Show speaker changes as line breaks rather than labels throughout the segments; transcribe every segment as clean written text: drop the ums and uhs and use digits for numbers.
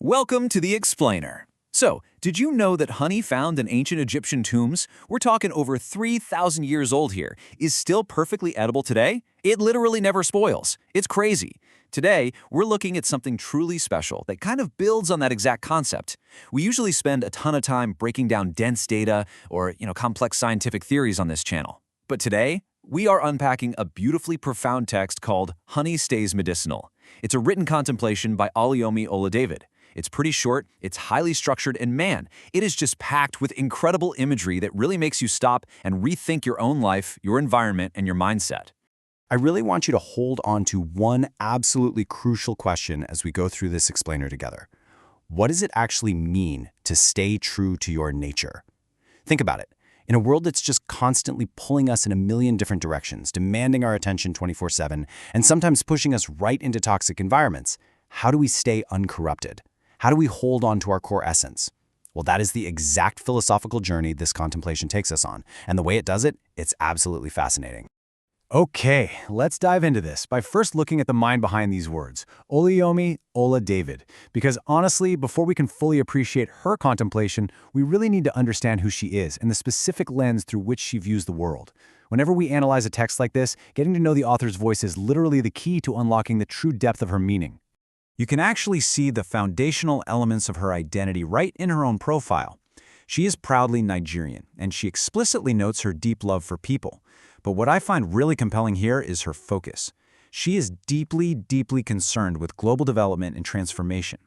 Welcome to the Explainer. So, did you know that honey found in ancient Egyptian tombs, we're talking over 3,000 years old here, is still perfectly edible today? It literally never spoils. It's crazy. Today, we're looking at something truly special that kind of builds on that exact concept. We usually spend a ton of time breaking down dense data or, complex scientific theories on this channel. But today, we are unpacking a beautifully profound text called Honey Stays Medicinal. It's a written contemplation by Oluyomi Oladevid. It's pretty short, it's highly structured, and man, it is just packed with incredible imagery that really makes you stop and rethink your own life, your environment, and your mindset.
I really want you to hold on to one absolutely crucial question as we go through this explainer together. What does it actually mean to stay true to your nature? Think about it. In a world that's just constantly pulling us in a million different directions, demanding our attention 24/7, and sometimes pushing us right into toxic environments, how do we stay uncorrupted? How do we hold on to our core essence? Well, that is the exact philosophical journey this contemplation takes us on, and the way it does it, it's absolutely fascinating. Okay, let's dive into this by first looking at the mind behind these words, Oluyomi Oladevid, because honestly, before we can fully appreciate her contemplation, we really need to understand who she is and the specific lens through which she views the world. Whenever we analyze a text like this, getting to know the author's voice is literally the key to unlocking the true depth of her meaning. You can actually see the foundational elements of her identity right in her own profile. She is proudly Nigerian, and she explicitly notes her deep love for people. But what I find really compelling here is her focus. She is deeply, deeply concerned with global development and transformation.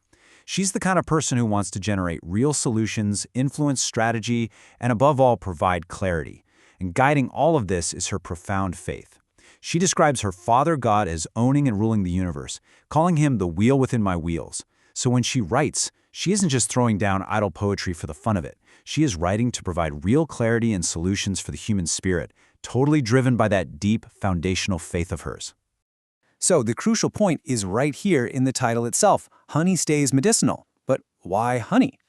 She's the kind of person who wants to generate real solutions, influence strategy, and above all, provide clarity. And guiding all of this is her profound faith. She describes her Father God as owning and ruling the universe, calling him the wheel within my wheels. So when she writes, she isn't just throwing down idle poetry for the fun of it. She is writing to provide real clarity and solutions for the human spirit, totally driven by that deep, foundational faith of hers. So the crucial point is right here in the title itself, Honey Stays Medicinal. But why honey?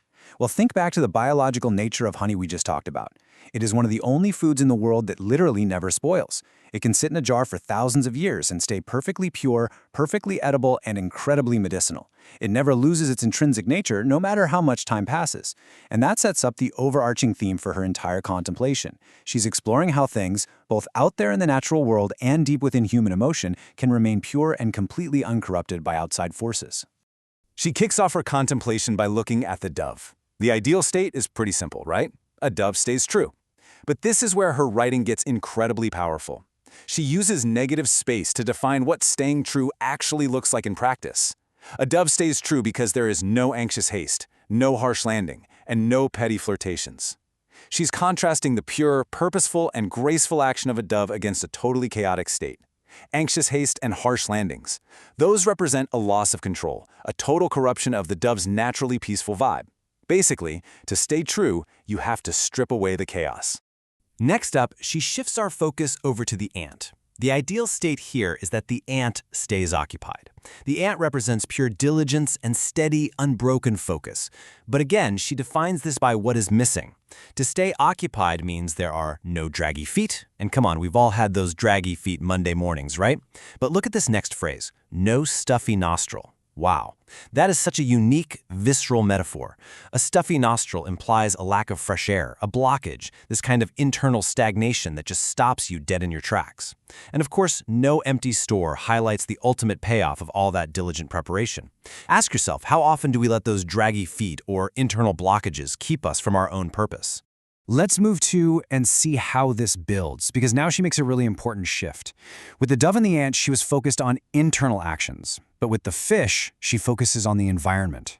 Well, think back to the biological nature of honey we just talked about. It is one of the only foods in the world that literally never spoils. It can sit in a jar for thousands of years and stay perfectly pure, perfectly edible, and incredibly medicinal. It never loses its intrinsic nature, no matter how much time passes. And that sets up the overarching theme for her entire contemplation. She's exploring how things, both out there in the natural world and deep within human emotion, can remain pure and completely uncorrupted by outside forces.
She kicks off her contemplation by looking at the dove. The ideal state is pretty simple, right? A dove stays true. But this is where her writing gets incredibly powerful. She uses negative space to define what staying true actually looks like in practice. A dove stays true because there is no anxious haste, no harsh landing, and no petty flirtations. She's contrasting the pure, purposeful, and graceful action of a dove against a totally chaotic state. Anxious haste and harsh landings. Those represent a loss of control, a total corruption of the dove's naturally peaceful vibe. Basically, to stay true, you have to strip away the chaos.
Next up, she shifts our focus over to the ant. The ideal state here is that the ant stays occupied. The ant represents pure diligence and steady, unbroken focus. But again, she defines this by what is missing. To stay occupied means there are no draggy feet. And come on, we've all had those draggy feet Monday mornings, right? But look at this next phrase, no stuffy nostril. Wow, that is such a unique, visceral metaphor. A stuffy nostril implies a lack of fresh air, a blockage, this kind of internal stagnation that just stops you dead in your tracks. And of course, no empty store highlights the ultimate payoff of all that diligent preparation. Ask yourself, how often do we let those draggy feet or internal blockages keep us from our own purpose? Let's move to and see how this builds, because now she makes a really important shift. With the dove and the ant, she was focused on internal actions, but with the fish, she focuses on the environment.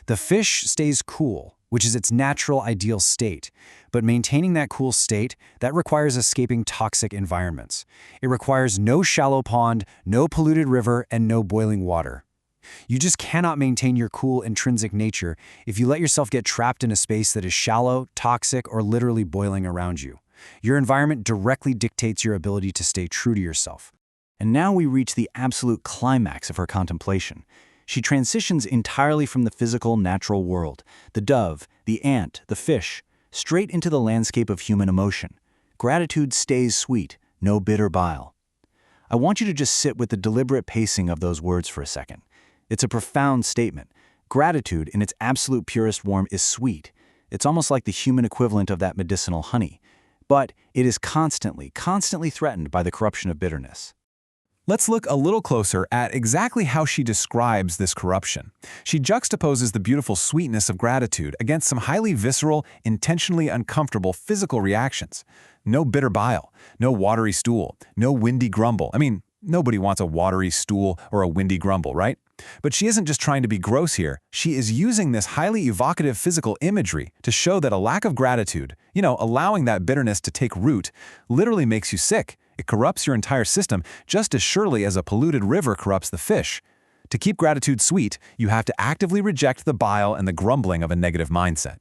The fish stays cool, which is its natural ideal state, but maintaining that cool state, that requires escaping toxic environments. It requires no shallow pond, no polluted river, and no boiling water. You just cannot maintain your cool, intrinsic nature if you let yourself get trapped in a space that is shallow, toxic, or literally boiling around you. Your environment directly dictates your ability to stay true to yourself. And now we reach the absolute climax of her contemplation. She transitions entirely from the physical, natural world, the dove, the ant, the fish, straight into the landscape of human emotion. Gratitude stays sweet, no bitter bile. I want you to just sit with the deliberate pacing of those words for a second. It's a profound statement. Gratitude, in its absolute purest form, is sweet. It's almost like the human equivalent of that medicinal honey. But it is constantly threatened by the corruption of bitterness.
Let's look a little closer at exactly how she describes this corruption. She juxtaposes the beautiful sweetness of gratitude against some highly visceral, intentionally uncomfortable physical reactions. No bitter bile, no watery stool, no windy grumble. I mean, nobody wants a watery stool or a windy grumble, right? But she isn't just trying to be gross here. She is using this highly evocative physical imagery to show that a lack of gratitude, allowing that bitterness to take root, literally makes you sick. It corrupts your entire system just as surely as a polluted river corrupts the fish. To keep gratitude sweet, you have to actively reject the bile and the grumbling of a negative mindset.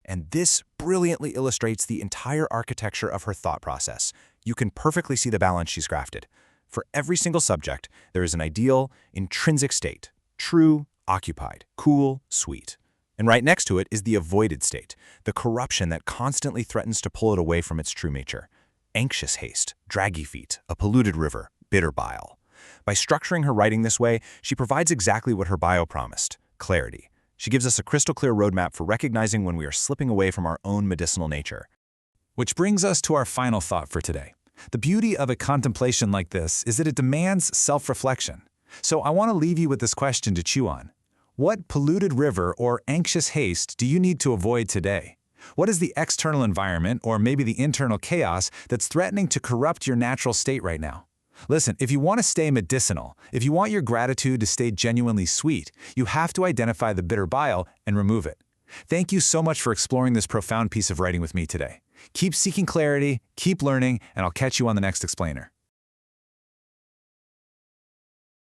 And this brilliantly illustrates the entire architecture of her thought process. You can perfectly see the balance she's crafted. For every single subject, there is an ideal, intrinsic state: true, occupied, cool, sweet. And right next to it is the avoided state, the corruption that constantly threatens to pull it away from its true nature: anxious haste, draggy feet, a polluted river, bitter bile. By structuring her writing this way, she provides exactly what her bio promised: clarity. She gives us a crystal-clear roadmap for recognizing when we are slipping away from our own medicinal nature.
Which brings us to our final thought for today. The beauty of a contemplation like this is that it demands self-reflection. So I want to leave you with this question to chew on. What polluted river or anxious haste do you need to avoid today? What is the external environment, or maybe the internal chaos, that's threatening to corrupt your natural state right now? Listen, if you want to stay medicinal, if you want your gratitude to stay genuinely sweet, you have to identify the bitter bile and remove it. Thank you so much for exploring this profound piece of writing with me today. Keep seeking clarity, keep learning, and I'll catch you on the next explainer.